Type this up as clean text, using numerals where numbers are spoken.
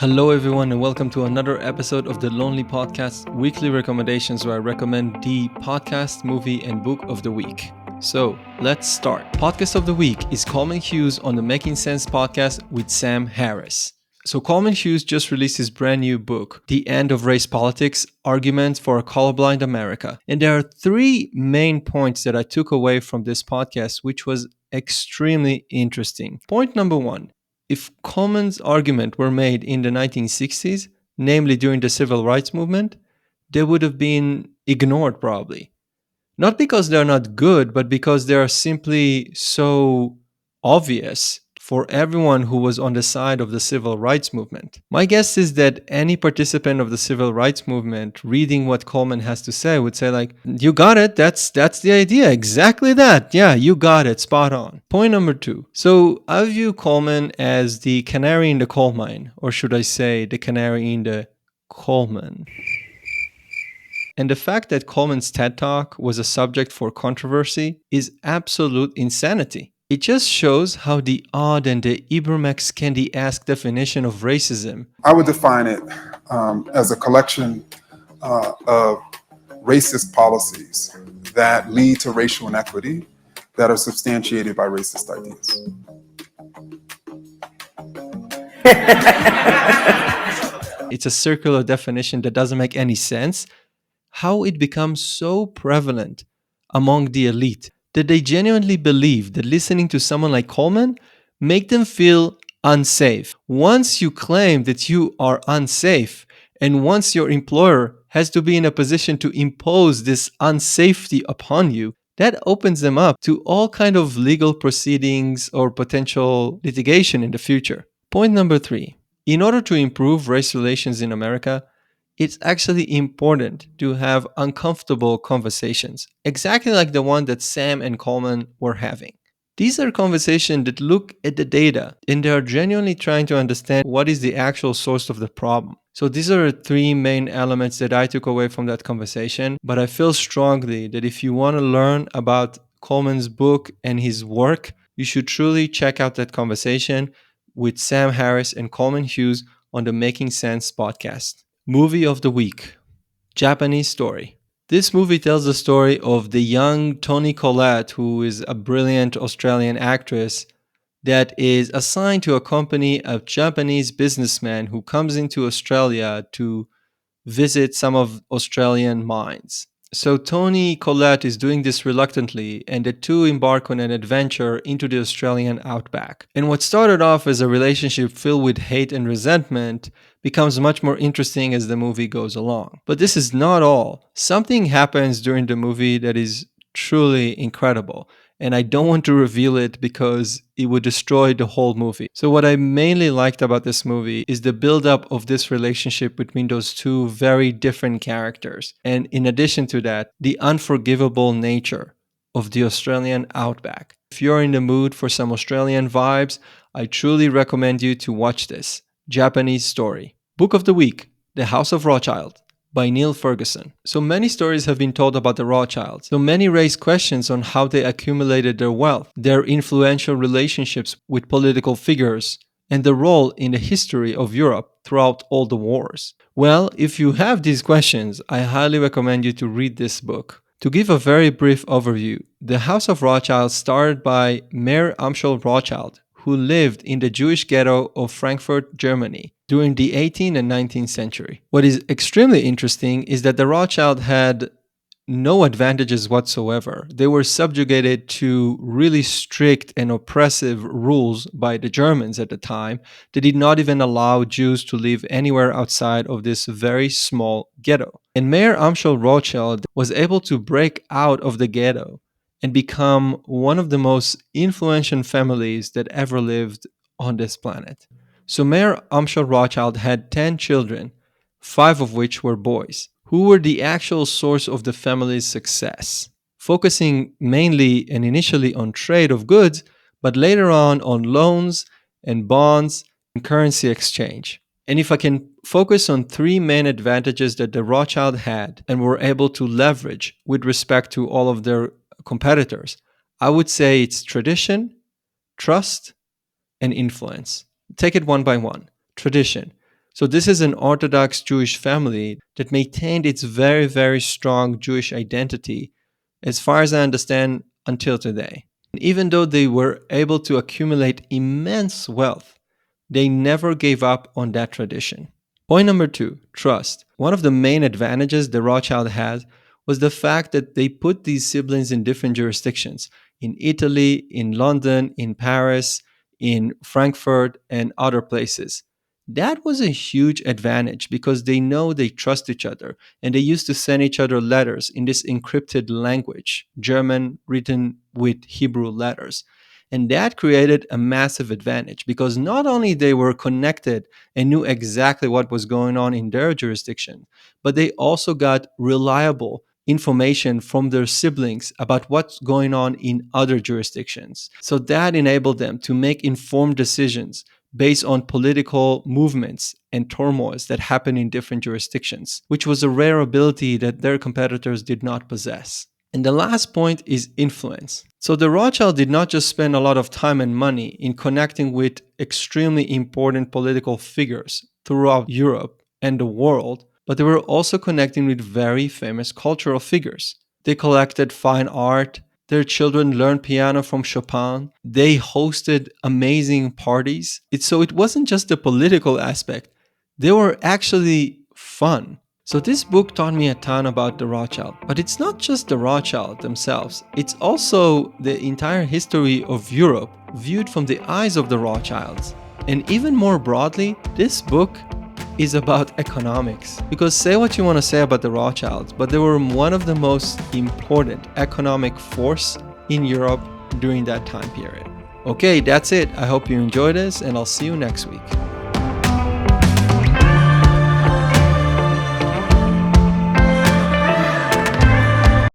Hello, everyone, and welcome to another episode of the Lonely Podcast weekly recommendations, where I recommend the podcast, movie, and book of the week. So let's start. Podcast of the week is Coleman Hughes on the Making Sense podcast with Sam Harris. So Coleman Hughes just released his brand new book, The End of Race Politics: Arguments for a Colorblind America. And there are three main points that I took away from this podcast, which was extremely interesting. Point number one. If Coleman's argument were made in the 1960s, namely during the civil rights movement, they would have been ignored probably. Not because they're not good, but because they are simply so obvious for everyone who was on the side of the civil rights movement. My guess is that any participant of the civil rights movement reading what Coleman has to say would say, like, you got it, that's the idea, exactly that, yeah, you got it, spot on. Point number two. So I view Coleman as the canary in the coal mine, or should I say the canary in the Coleman. And the fact that Coleman's TED Talk was a subject for controversy is absolute insanity. It just shows how the odd and the Ibram X Kendi-esque definition of racism. I would define it as a collection of racist policies that lead to racial inequity that are substantiated by racist ideas. It's a circular definition that doesn't make any sense. How it becomes so prevalent among the elite that they genuinely believe that listening to someone like Coleman make them feel unsafe. Once you claim that you are unsafe, and once your employer has to be in a position to impose this unsafety upon you, that opens them up to all kind of legal proceedings or potential litigation in the future. Point number three. In order to improve race relations in America, it's actually important to have uncomfortable conversations, exactly like the one that Sam and Coleman were having. These are conversations that look at the data and they are genuinely trying to understand what is the actual source of the problem. So these are the three main elements that I took away from that conversation. But I feel strongly that if you want to learn about Coleman's book and his work, you should truly check out that conversation with Sam Harris and Coleman Hughes on the Making Sense podcast. Movie of the week, Japanese Story. This movie tells the story of the young Toni Collette, who is a brilliant Australian actress that is assigned to accompany a Japanese businessman who comes into Australia to visit some of Australian mines. So Toni Collette is doing this reluctantly, and the two embark on an adventure into the Australian outback. And what started off as a relationship filled with hate and resentment becomes much more interesting as the movie goes along. But this is not all. Something happens during the movie that is truly incredible. And I don't want to reveal it because it would destroy the whole movie. So what I mainly liked about this movie is the build-up of this relationship between those two very different characters. And in addition to that, the unforgivable nature of the Australian outback. If you're in the mood for some Australian vibes, I truly recommend you to watch this. Japanese Story. Book of the Week, The House of Rothschild, by Niall Ferguson. So many stories have been told about the Rothschilds. So many raise questions on how they accumulated their wealth, their influential relationships with political figures, and the role in the history of Europe throughout all the wars. Well, if you have these questions, I highly recommend you to read this book. To give a very brief overview, the House of Rothschild started by Mayer Amschel Rothschild, who lived in the Jewish ghetto of Frankfurt, Germany, during the 18th and 19th century. What is extremely interesting is that the Rothschild had no advantages whatsoever. They were subjugated to really strict and oppressive rules by the Germans at the time. They did not even allow Jews to live anywhere outside of this very small ghetto. And Mayer Amschel Rothschild was able to break out of the ghetto and become one of the most influential families that ever lived on this planet. So Mayer Amschel Rothschild had 10 children, 5 of which were boys, who were the actual source of the family's success, focusing mainly and initially on trade of goods, but later on loans and bonds and currency exchange. And if I can focus on 3 main advantages that the Rothschild had and were able to leverage with respect to all of their competitors, I would say it's tradition, trust, and influence. Take it one by one. Tradition. So this is an Orthodox Jewish family that maintained its very, very strong Jewish identity, as far as I understand, until today. Even though they were able to accumulate immense wealth, they never gave up on that tradition. Point number 2, trust. One of the main advantages the Rothschild had was the fact that they put these siblings in different jurisdictions, in Italy, in London, in Paris, in Frankfurt, and other places. That was a huge advantage because they know they trust each other, and they used to send each other letters in this encrypted language, German written with Hebrew letters. And that created a massive advantage because not only they were connected and knew exactly what was going on in their jurisdiction, but they also got reliable information from their siblings about what's going on in other jurisdictions. So that enabled them to make informed decisions based on political movements and turmoils that happen in different jurisdictions, which was a rare ability that their competitors did not possess. And the last point is influence. So the Rothschild did not just spend a lot of time and money in connecting with extremely important political figures throughout Europe and the world, but they were also connecting with very famous cultural figures. They collected fine art. Their children learned piano from Chopin. They hosted amazing parties. So it wasn't just the political aspect. They were actually fun. So this book taught me a ton about the Rothschild, but it's not just the Rothschild themselves. It's also the entire history of Europe viewed from the eyes of the Rothschilds. And even more broadly, this book is about economics. Because say what you want to say about the Rothschilds, but they were one of the most important economic force in Europe during that time period. Okay, that's it. I hope you enjoyed this, and I'll see you next week.